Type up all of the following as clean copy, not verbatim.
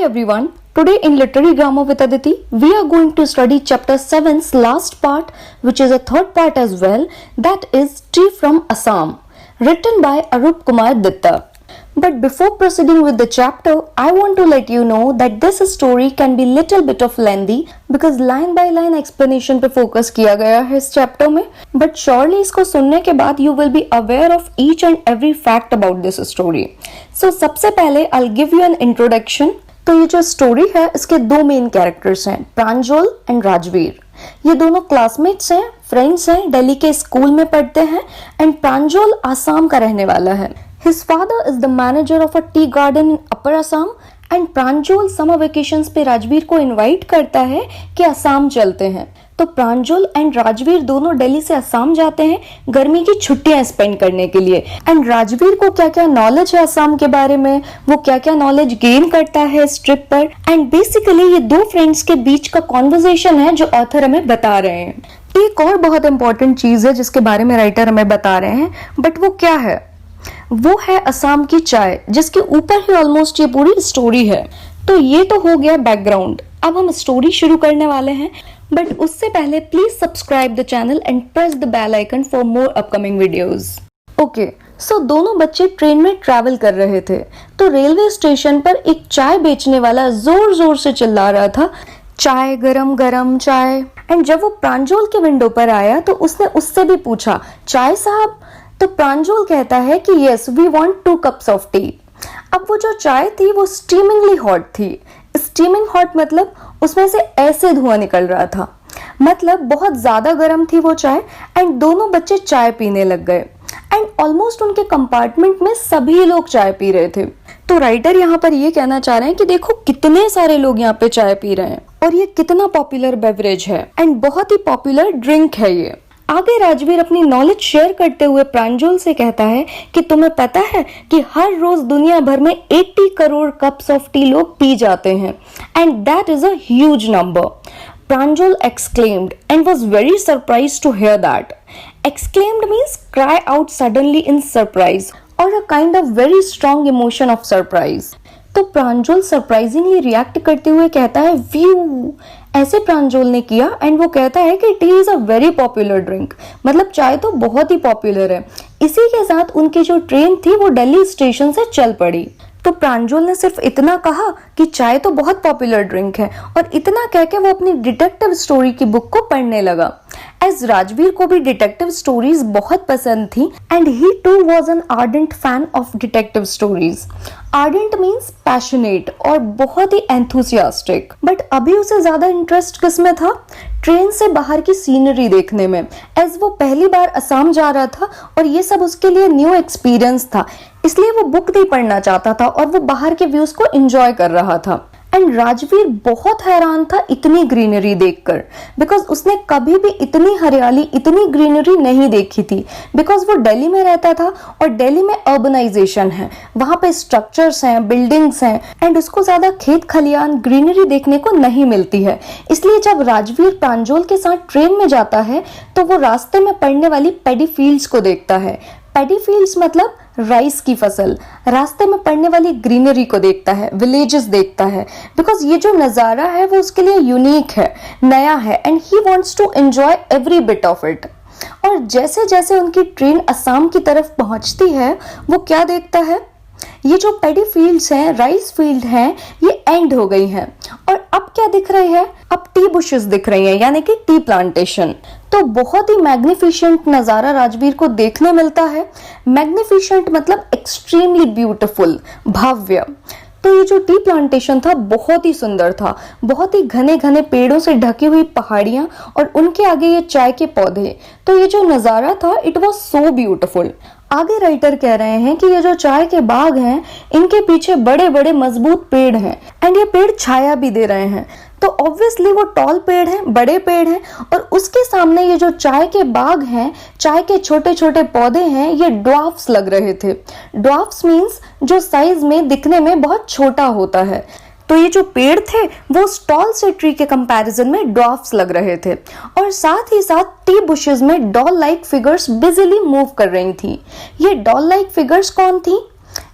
everyone. Today in Literary Grammar with Aditi, we are going to study chapter 7's last part, which is a third part as well, that is Tea from Assam, written by Arup Kumar Dutta. But before proceeding with the chapter, I want to let you know that this story can be little bit of lengthy because line by line explanation पे focus किया गया है इस chapter में. But surely इसको सुनने के बाद you will be aware of each and every fact about this story. So सबसे पहले I'll give you an introduction. तो ये जो स्टोरी है इसके दो मेन कैरेक्टर्स हैं, प्रांजल एंड राजवीर. ये दोनों क्लासमेट्स हैं, फ्रेंड्स हैं, दिल्ली के स्कूल में पढ़ते हैं एंड प्रांजल आसाम का रहने वाला है. His father is the manager of a tea garden in Upper Assam and Pranjal summer vacations पे राजवीर को इनवाइट करता है कि असम चलते हैं. तो प्रांजल एंड राजवीर दोनों दिल्ली से असम जाते हैं गर्मी की छुट्टियां स्पेंड करने के लिए. एंड राजवीर को क्या क्या नॉलेज है असम के बारे में, वो क्या क्या नॉलेज गेन करता है इस ट्रिप पर. एंड बेसिकली ये दो फ्रेंड्स के बीच का कॉन्वर्सेशन है जो ऑथर हमें बता रहे हैं. एक और बहुत इंपॉर्टेंट चीज है जिसके बारे में राइटर हमें बता रहे हैं, बट वो क्या है? वो है असम की चाय, जिसके ऊपर ही ऑलमोस्ट ये पूरी स्टोरी है. तो ये तो हो गया बैकग्राउंड. अब हम स्टोरी शुरू करने वाले हैं, बट उससे पहले please subscribe the channel and press the bell icon for more upcoming videos. Okay, so दोनों बच्चे ट्रेन में ट्रैवल कर रहे थे. तो रेलवे स्टेशन पर एक चाय बेचने वाला जोर जोर से चिल्ला रहा था, चाय गरम गरम चाय. एंड जब वो प्रांजल के विंडो पर आया तो उसने उससे भी पूछा, चाय साहब? तो प्रांजल कहता है कि yes, we want 2 cups of tea. अब वो जो चाय थी वो स्टीमिंगली हॉट थी. स्टीमिंग हॉट मतलब उसमें से ऐसे धुआं निकल रहा था, मतलब बहुत ज्यादा गर्म थी वो चाय. एंड दोनों बच्चे चाय पीने लग गए एंड ऑलमोस्ट उनके कंपार्टमेंट में सभी लोग चाय पी रहे थे. तो राइटर यहाँ पर ये कहना चाह रहे हैं कि देखो कितने सारे लोग यहाँ पे चाय पी रहे हैं और ये कितना पॉपुलर बेवरेज है एंड बहुत ही पॉपुलर ड्रिंक है ये. आगे राजवीर अपनी नॉलेज शेयर करते हुए प्रांजल से कहता है कि तुम्हें पता है कि हर रोज दुनिया भर में 80 करोड़ कप्स ऑफ टी लोग पी जाते हैं and that is a huge number. Pranjal exclaimed and was very surprised to hear that. Exclaimed means cry out suddenly in surprise or a kind of very strong emotion of surprise. तो प्रांजल surprisingly react करते हुए कहता है view. ऐसे प्रांजल ने किया and वो कहता है कि T is a very popular drink, मतलब चाय तो बहुत ही पॉपुलर है. इसी के साथ उनकी जो ट्रेन थी वो दिल्ली स्टेशन से चल पड़ी. तो प्रांजल ने सिर्फ इतना कहा कि चाय तो बहुत पॉपुलर ड्रिंक है और इतना कह के वो अपनी डिटेक्टिव स्टोरी की बुक को पढ़ने लगा. एज राजवीर को भी डिटेक्टिव स्टोरीज बहुत पसंद थी and he too was an ardent fan of detective stories. Ardent means passionate और बहुत ही एंथुसियास्टिक. बट अभी उसे ज्यादा इंटरेस्ट किसमें था? ट्रेन से बाहर की सीनरी देखने में, एज वो पहली बार असम जा रहा था और ये सब उसके लिए न्यू एक्सपीरियंस था. इसलिए वो बुक नहीं पढ़ना चाहता था और वो बाहर के व्यूज को एंजॉय कर रहा था. एंड राजवीर बहुत हैरान था इतनी ग्रीनरी देखकर, बिकॉज उसने कभी भी इतनी हरियाली, इतनी ग्रीनरी नहीं देखी थी. बिकॉज वो दिल्ली में रहता था और दिल्ली में अर्बनाइजेशन है, वहां पे स्ट्रक्चर्स हैं, बिल्डिंग्स हैं एंड उसको ज्यादा खेत खलियान, ग्रीनरी देखने को नहीं मिलती है. इसलिए जब राजवीर प्रांजल के साथ ट्रेन में जाता है तो वो रास्ते में पड़ने वाली पैडी फील्ड्स को देखता है. पैडी फील्ड्स मतलब राइस की फसल. रास्ते में पड़ने वाली ग्रीनरी को देखता है, विलेजेस देखता है, बिकॉज ये जो नजारा है वो उसके लिए यूनिक है, नया है and he wants to enjoy every bit of it. और जैसे जैसे उनकी ट्रेन असम की तरफ पहुंचती है वो क्या देखता है? ये जो पैडी फील्ड्स हैं, राइस फील्ड हैं, ये एंड हो गई हैं और अब क्या दिख रही है? अब टी बुशेस दिख रही हैं, यानी कि टी प्लांटेशन. तो बहुत ही मैग्निफिशेंट नजारा राजवीर को देखने मिलता है. मैग्निफिशेंट मतलब एक्सट्रीमली ब्यूटीफुल, भव्य. तो ये जो टी प्लांटेशन था बहुत ही सुंदर था, बहुत ही घने घने पेड़ों से ढकी हुई पहाड़ियां और उनके आगे ये चाय के पौधे. तो ये जो नजारा था इट वाज सो ब्यूटीफुल. आगे राइटर कह रहे हैं कि ये जो चाय के बाग हैं इनके पीछे बड़े बड़े मजबूत पेड़ हैं एंड ये पेड़ छाया भी दे रहे हैं. तो ऑब्वियसली वो टॉल पेड़ हैं, बड़े पेड़ हैं और उसके सामने ये जो चाय के बाग हैं, चाय के छोटे छोटे पौधे हैं, ये ड्वार्फ्स लग रहे थे. ड्वार्फ्स मीन्स जो साइज में, दिखने में बहुत छोटा होता है. तो ये जो पेड़ थे वो टॉल से ट्री के कंपैरिजन में ड्वार्फ्स लग रहे थे और साथ ही साथ टी बुशेस में डॉल लाइक फिगर्स बिजिली मूव कर रही थी. ये डॉल लाइक फिगर्स कौन थी?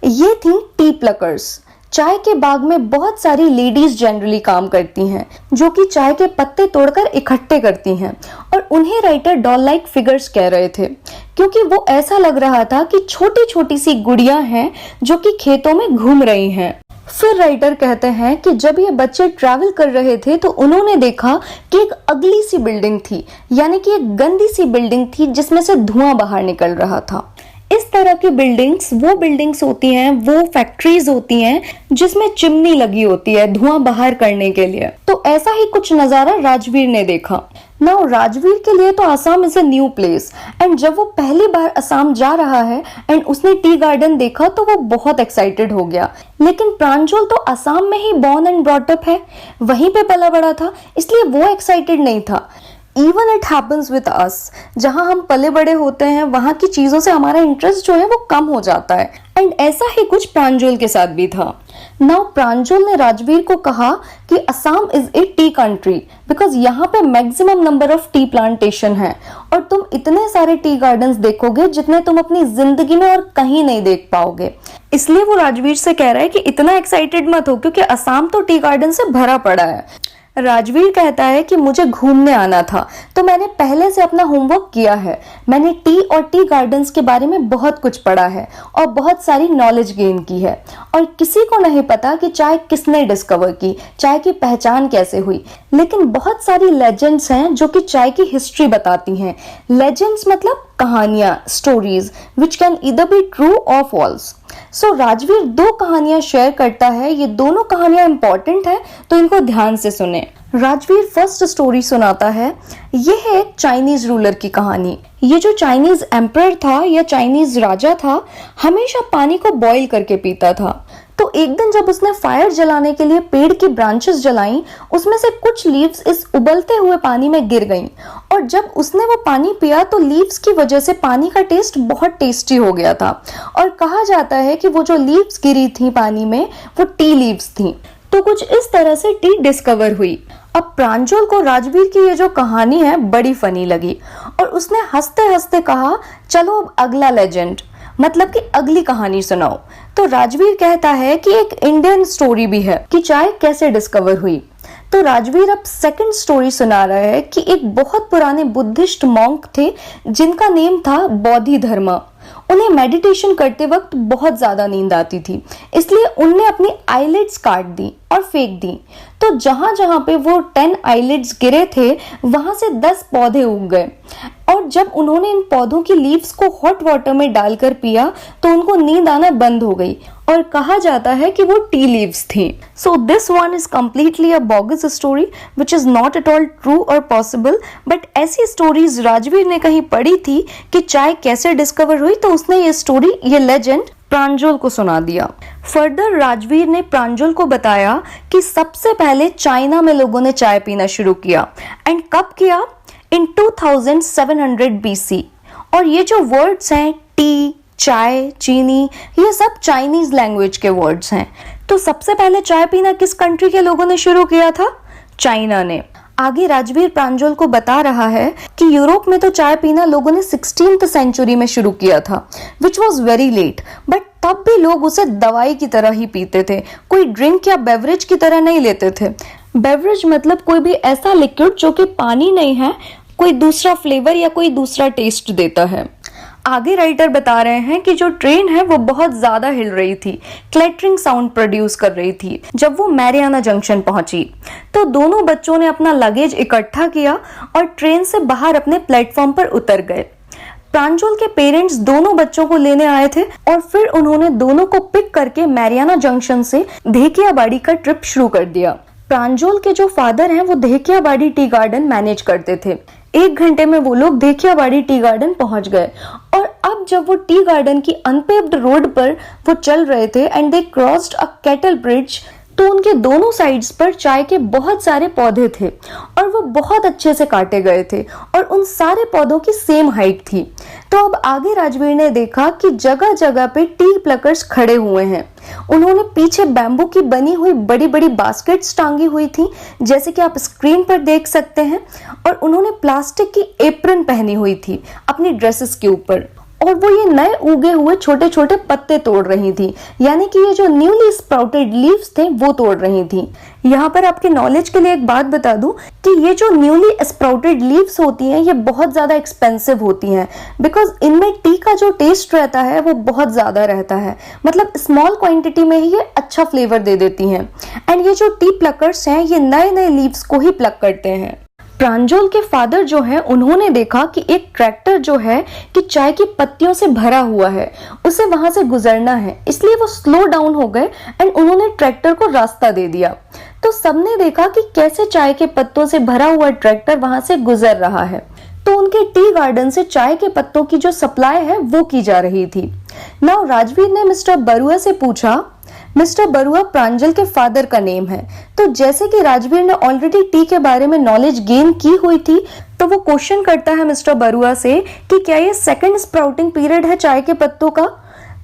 ये थी टी प्लकर्स. चाय के बाग में बहुत सारी लेडीज जनरली काम करती हैं, जो कि चाय के पत्ते तोड़कर इकट्ठे करती हैं, और उन्हें राइटर डॉल लाइक फिगर्स कह रहे थे, क्योंकि वो ऐसा लग रहा था कि छोटी छोटी सी गुड़ियां हैं जो कि खेतों में घूम रही हैं। फिर राइटर कहते हैं कि जब ये बच्चे ट्रैवल कर रहे थे तो उन्होंने देखा कि एक अगली सी बिल्डिंग थी, यानी कि एक गंदी सी बिल्डिंग थी जिसमें से धुआं बाहर निकल रहा था। इस तरह की बिल्डिंग्स वो बिल्डिंग्स होती हैं, वो फैक्ट्रीज होती हैं जिसमें चिमनी लगी होती है धुआं बाहर करने के लिए। तो ऐसा ही कुछ नजारा राजवीर ने देखा। नाउ राजवीर के लिए तो Assam is a new place, and जब वो पहली बार असम जा रहा है एंड उसने टी गार्डन देखा तो वो बहुत एक्साइटेड हो गया। लेकिन प्रांजल तो असम में ही बॉर्न एंड ब्रॉट अप है, वहीं पे पला बड़ा था, इसलिए वो एक्साइटेड नहीं था। Even it happens with us, जहां हम पले बड़े होते हैं वहां की चीजों से हमारा इंटरेस्ट जो है वो कम हो जाता है, एंड ऐसा ही कुछ प्रांजल के साथ भी था। नाउ प्रांजल ने राजवीर को कहा कि Assam is A T country because यहाँ पे maximum number of tea plantation है, और तुम इतने सारे टी गार्डन्स देखोगे जितने तुम अपनी जिंदगी में और कहीं नहीं देख पाओगे। इसलिए वो राजवीर से कह रहा है कि इतना एक्साइटेड मत हो, क्योंकि असम तो टी गार्डन से भरा पड़ा है। राजवीर कहता है कि मुझे घूमने आना था, तो मैंने पहले से अपना होमवर्क किया है। मैंने टी और टी गार्डन्स के बारे में बहुत कुछ पढ़ा है और बहुत सारी नॉलेज गेन की है, और किसी को नहीं पता कि चाय किसने डिस्कवर की, चाय की पहचान कैसे हुई। लेकिन बहुत सारी लेजेंड्स हैं जो कि चाय की हिस्ट्री बताती हैं। लेजेंड्स मतलब कहानियां, stories which can either be true और फॉल्स। सो राजवीर दो कहानियां शेयर करता है, ये दोनों कहानियां इंपॉर्टेंट है, तो इनको ध्यान से सुने। राजवीर फर्स्ट स्टोरी सुनाता है। ये है एक चाइनीज रूलर की कहानी। ये जो चाइनीज एम्परर था या चाइनीज राजा था, हमेशा पानी को बॉईल करके पीता था। तो एक दिन जब उसने फायर जलाने के लिए पेड़ की ब्रांचेस जलाई, उसमें से कुछ लीव्स इस उबलते हुए पानी में गिर गईं, और जब उसने वो पानी पिया तो लीव्स की वजह से पानी का टेस्ट बहुत टेस्टी हो गया था, और कहा जाता है कि वो जो लीव्स गिरी थी पानी में वो टी लीव्स थी। तो कुछ इस तरह से टी डिस्कवर हुई। अब प्रांजल को राजवीर की ये जो कहानी है बड़ी फनी लगी, और उसने हंसते हंसते कहा, चलो अब अगला लेजेंड, मतलब कि अगली कहानी सुनाओ। तो राजवीर कहता है कि एक इंडियन स्टोरी भी है कि चाय कैसे डिस्कवर हुई। तो राजवीर अब सेकंड स्टोरी सुना रहा है कि एक बहुत पुराने बुद्धिस्ट मॉन्क थे जिनका नेम था बोधिधर्मा। उन्हें मेडिटेशन करते वक्त बहुत ज्यादा नींद आती थी, इसलिए उनने अपनी आईलिड्स काट दी और फेंक दी। तो जहां जहां पे वो 10 आईलिड्स गिरे थे वहां से 10 पौधे उग गए, और जब उन्होंने इन पौधों की लीव्स को हॉट वाटर में डालकर पिया तो उनको नींद आना बंद हो गई, और कहा जाता है कि वो टी लीव्स थी। So this one is completely a bogus story which is not at all true और पॉसिबल, बट ऐसी स्टोरीज राजवीर ने कहीं पढ़ी थी कि चाय कैसे डिस्कवर हुई, तो उसने ये स्टोरी, ये लेजेंड प्रांजल को सुना दिया। फर्दर राजवीर ने प्रांजल को बताया कि सबसे पहले चाइना में लोगों ने चाय पीना शुरू किया, एंड कब किया, इन 2700 BC। और ये जो वर्ड्स हैं टी, चाय, चीनी, ये सब चाइनीज लैंग्वेज के वर्ड्स हैं। तो सबसे पहले चाय पीना किस कंट्री के लोगों ने शुरू किया था? चाइना ने। आगे राजवीर प्रांजल को बता रहा है कि यूरोप में तो चाय पीना लोगों ने 16th सेंचुरी में शुरू किया था, which was very late, but तब भी लोग उसे दवाई की तरह ही पीते थे, कोई ड्रिंक या बेवरेज की तरह नहीं लेते थे। बेवरेज मतलब कोई भी ऐसा लिक्विड जो कि पानी नहीं है, कोई दूसरा फ्लेवर या कोई दूसरा टेस्ट देता है। आगे राइटर बता रहे हैं कि जो ट्रेन है वो बहुत ज्यादा हिल रही थी, क्लैटरिंग साउंड प्रोड्यूस कर रही थी। जब वो मैरियाना जंक्शन पहुंची तो दोनों बच्चों ने अपना लगेज इकट्ठा किया और ट्रेन से बाहर अपने प्लेटफॉर्म पर उतर गए। प्रांजल के पेरेंट्स दोनों बच्चों को लेने आए थे, और फिर उन्होंने दोनों को पिक करके मैरियाना जंक्शन से धेकियाबाड़ी का ट्रिप शुरू कर दिया। प्रांजल के जो फादर हैं वो धेकियाबाड़ी टी गार्डन मैनेज करते थे। 1 घंटे में वो लोग धेकियाबाड़ी टी गार्डन पहुंच गए, और अब जब वो टी गार्डन की अनपेव्ड रोड पर वो चल रहे थे and they crossed a cattle bridge, तो उनके दोनों साइड्स पर चाय के बहुत सारे पौधे थे, और वो बहुत अच्छे से काटे गए थे, और उन सारे पौधों की सेम हाइट थी। तो अब आगे राजवीर ने देखा कि जगह जगह पे टी प्लकर्स खड़े हुए हैं। उन्होंने पीछे बैम्बू की बनी हुई बड़ी बड़ी बास्केट्स टांगी हुई थी, जैसे कि आप स्क्रीन पर देख सकते हैं, और उन्होंने प्लास्टिक की एप्रन पहनी हुई थी अपनी ड्रेसेस के ऊपर। और वो ये नए उगे हुए छोटे छोटे पत्ते तोड़ रही थी, यानी कि ये जो न्यूली स्प्राउटेड लीव्स थे वो तोड़ रही थी। यहाँ पर आपके नॉलेज के लिए एक बात बता दूं कि ये जो न्यूली स्प्राउटेड लीव्स होती हैं ये बहुत ज़्यादा एक्सपेंसिव होती हैं, बिकॉज इनमें टी का जो टेस्ट रहता है वो बहुत ज़्यादा रहता है, मतलब स्मॉल क्वांटिटी में ही ये अच्छा फ्लेवर दे देती हैं। एंड ये जो टी प्लकर्स हैं ये नए नए लीव्स को ही प्लक करते हैं। प्रांजल के फादर जो है उन्होंने देखा कि एक ट्रैक्टर जो है कि चाय की पत्तियों से भरा हुआ है, उसे वहां से गुजरना है, इसलिए वो स्लो डाउन हो गए एंड उन्होंने ट्रैक्टर को रास्ता दे दिया। तो सबने देखा कि कैसे चाय के पत्तों से भरा हुआ ट्रैक्टर वहां से गुजर रहा है। तो उनके टी गार्डन से चाय के पत्तों की जो सप्लाई है वो की जा रही थी। नाउ राजवीर ने मिस्टर बरुआ से पूछा, मिस्टर बरुआ प्रांजल के फादर का नेम है। तो जैसे कि राजवीर ने ऑलरेडी टी के बारे में नॉलेज गेन की हुई थी, तो वो क्वेश्चन करता है मिस्टर बरुआ से कि क्या ये सेकंड स्प्राउटिंग पीरियड है चाय के पत्तों का।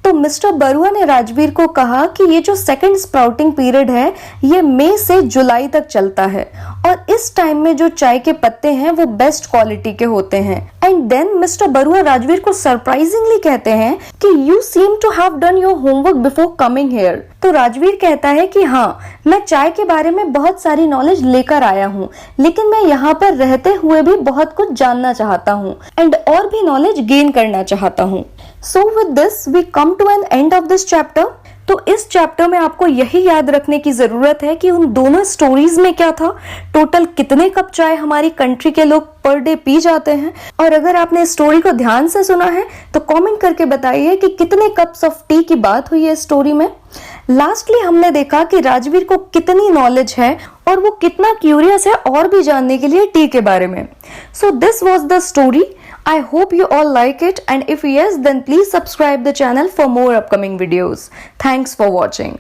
तो मिस्टर बरुआ ने राजवीर को कहा कि ये जो सेकंड स्प्राउटिंग पीरियड है ये मई से जुलाई तक चलता है, और इस टाइम में जो चाय के पत्ते हैं वो बेस्ट क्वालिटी के होते हैं। And then mister Barua Rajveer को सरप्राइजिंगली कहते हैं कि you seem to have done your homework before coming here. तो राजवीर कहता है कि हाँ, मैं चाय के बारे में बहुत सारी नॉलेज लेकर आया हूँ, लेकिन मैं यहाँ पर रहते हुए भी बहुत कुछ जानना चाहता हूँ एंड और भी नॉलेज गेन करना चाहता हूँ। So with this we come to an end of this chapter। तो इस चैप्टर में आपको यही याद रखने की जरूरत है कि उन दोनों स्टोरीज में क्या था, टोटल कितने कप चाय हमारी कंट्री के लोग पर डे पी जाते हैं, और अगर आपने स्टोरी को ध्यान से सुना है तो कमेंट करके बताइए कि कितने कप्स ऑफ टी की बात हुई है स्टोरी में। लास्टली हमने देखा कि राजवीर को कितनी नॉलेज है और वो कितना क्यूरियस है और भी जानने के लिए टी के बारे में। So this was the story. I hope you all like it, and if yes, then please subscribe the channel for more upcoming videos. Thanks for watching.